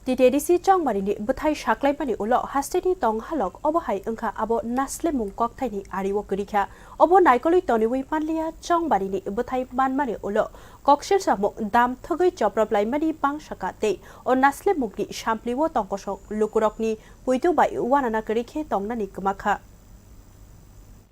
TTDC Chongbarini bwthai saklaimani ulo hasteni tong halok obohai engkha abo nasle mungkok thaini ariwo kurikha obo naikolui toniwi manlia Chongbarini bwthai manmani ulo koksil samo dam thogoi choproplai mani pang sakate o nasle mungni sampliwo tongkosong lukurokni puitu bai wanana kurikhe tongnani kmakha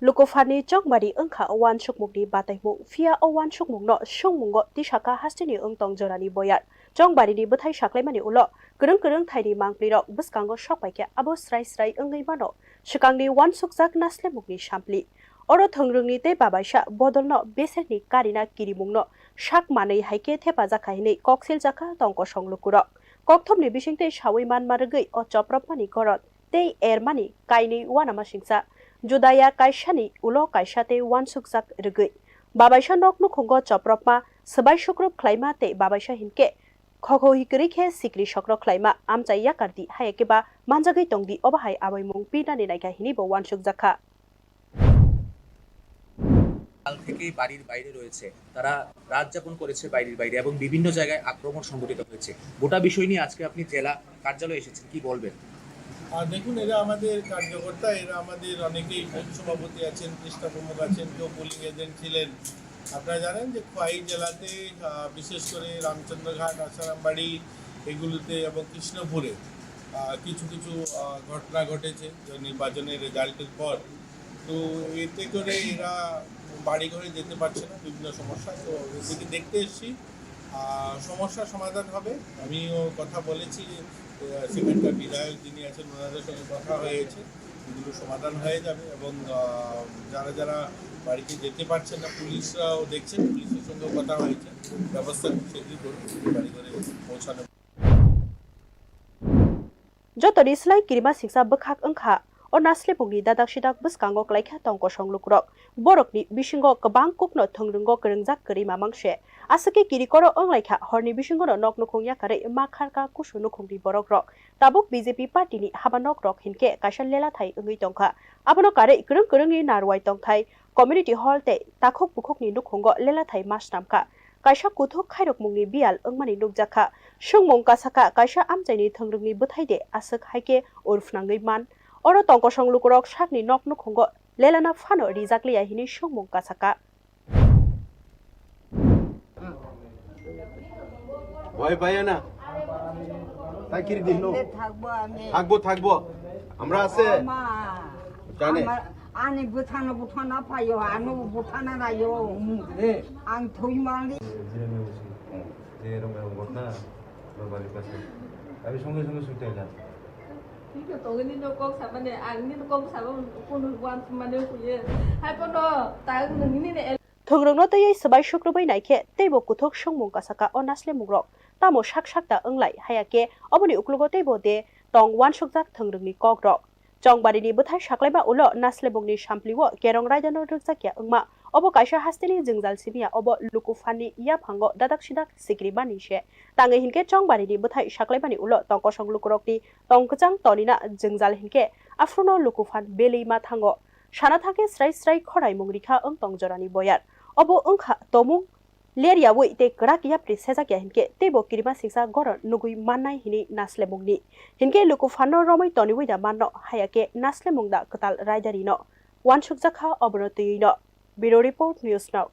Lukofani Chongbari engkha wan sukmukni patimung fia wan sukmungno sungmungo tisaka hasteni engtong jorani boyat Chongbarini bwthai saklaimani ulo kurung thaini mangplirok bwskango sokpaikya abo srai engai mano sikangni wan sukjak nasle mukni sampli oro thongrungni te babaisa bodolno beserni karina kirimungno sak manei hayakhe thepajak hinei koksil jaka tongkosong lukurok kokthomni bisingte sawi manmargei o chopropmani korot tei ermani kaini wanamashingsa judaya kaisani ulo kaisate wan sukjak rgei babaisa nukhung chopropma sabai sukrup khlaima te babaisa hinke khokho hikrikhe sikri sokro khlaima amchai yakardi hayakhe ba manjagai tongdi obahai abaimung pinani naikha hini bo wan sukjakha কাল থেকেই বাড়ির বাইরে রয়েছে তারা রাত যাপন করেছে বাড়ির বাইরে এবং বিভিন্ন জায়গায় আক্রমণ সংঘটিত হয়েছে গোটা বিষয় নিয়ে আজকে আপনি জেলা কার্যালয়ে এসেছেন কি বলবেন দেখুন এরা আমাদের কার্যকর্তা এরা আমাদের অনেকেই বুথ সভাপতি আছেন চেষ্টা প্রমুখ আছেন কেউ পোলিং এজেন্ট ছিলেন আপনারা জানেন যে খোয়াই জেলাতে বিশেষ করে রামচন্দ্রঘাট আসারামবাড়ি এগুলোতে এবং কৃষ্ণপুরে কিছু ঘটনা ঘটেছে নির্বাচনের রেজাল্টের পর তো এতে করে এরা বাড়ি ঘরে যেতে পারছে না বিভিন্ন সমস্যা তো এদিকে দেখতে এসেছি সমস্যার সমাধান হবে আমিও কথা বলেছি সেখানকার বিধায়ক যিনি আছেন ওনাদের সঙ্গে কথা হয়েছে এগুলো সমাধান হয়ে যাবে এবং যারা বাড়িতে যেতে পারছেন না পুলিশরাও দেখছেন পুলিশের সঙ্গেও কথা হয়েছে ব্যবস্থা সেগুলি করবে বাড়ি ঘরে পৌঁছানো jotoni slai kirimasingsa bwkhak engkha o nasle mungni dadak sidak bwskango laikha tongkosong lukurok borokni bisingo kwbang kukno thongrungo krengjak kri mamangshe asake kirikoro onglaikha horni bisingono nukhung yakare yakarkha kusu nukhungni borok rok tabuk BJP party ni habanok rok hinke kaisa lela thai engui tongkha abono kare kurungni narwai tongthai community hall te takhok bukhokni nukhungo lela thai masnamkha kaisa kuthuk khairok mungni bial engmani nukjakha sungmung kasaka kaisa amchaini thongrungni bwthaide asuk haike urfnangei man oro tongkosong lukurok sakni nukhungo lelana phano rijakliya hini sungmung kasaka ভয় পাইয়া না তাই কি দিন থাকবো আমরা আছে জানে আনি বুথানা পাইও আনো বুথানা রাইও আং থইমালি যে এরকম ঘটনা বাড়ির পাশে আমি সঙ্গে ছুটে এলাম ঠিক আছে তগনি নকক সাবানে আংনি নকক সাবা কোন ওয়ান মানে কুয়ে হাই কোন তাই ননি নে thongrungno tei sabai sukrubai naikhe teibo kuthok sungmung kasaka o nasle mungrok tamo sakta englai hayakhe oboni uklugo teibo de tong wan sukjak thongrungni kokrok Chongbarini bwthai saklaiba ulo nasle bungni sampliwo kerong raidano rukjakya engma obo kaisa hasteni jingjal simia obo lukufani yaphango dadak sidak sikri bani se tange hinke Chongbarini bwthai saklaibani ulo tongkosong lukurokni tongkjang tonina jingjal hinke afruno lukufan beleima thango sana thake srai khorai mungrikha engtong jorani boyar obo engkha tomung leria wei te krak yapri sejakya hinke tebo kirimasingsa goron nugui mannai hini nasle mungni hinke lukufano romai toniwi da manno hayakhe nasle mungda katal raidari no wan sukjakha obrotiyino Bureau Report News Now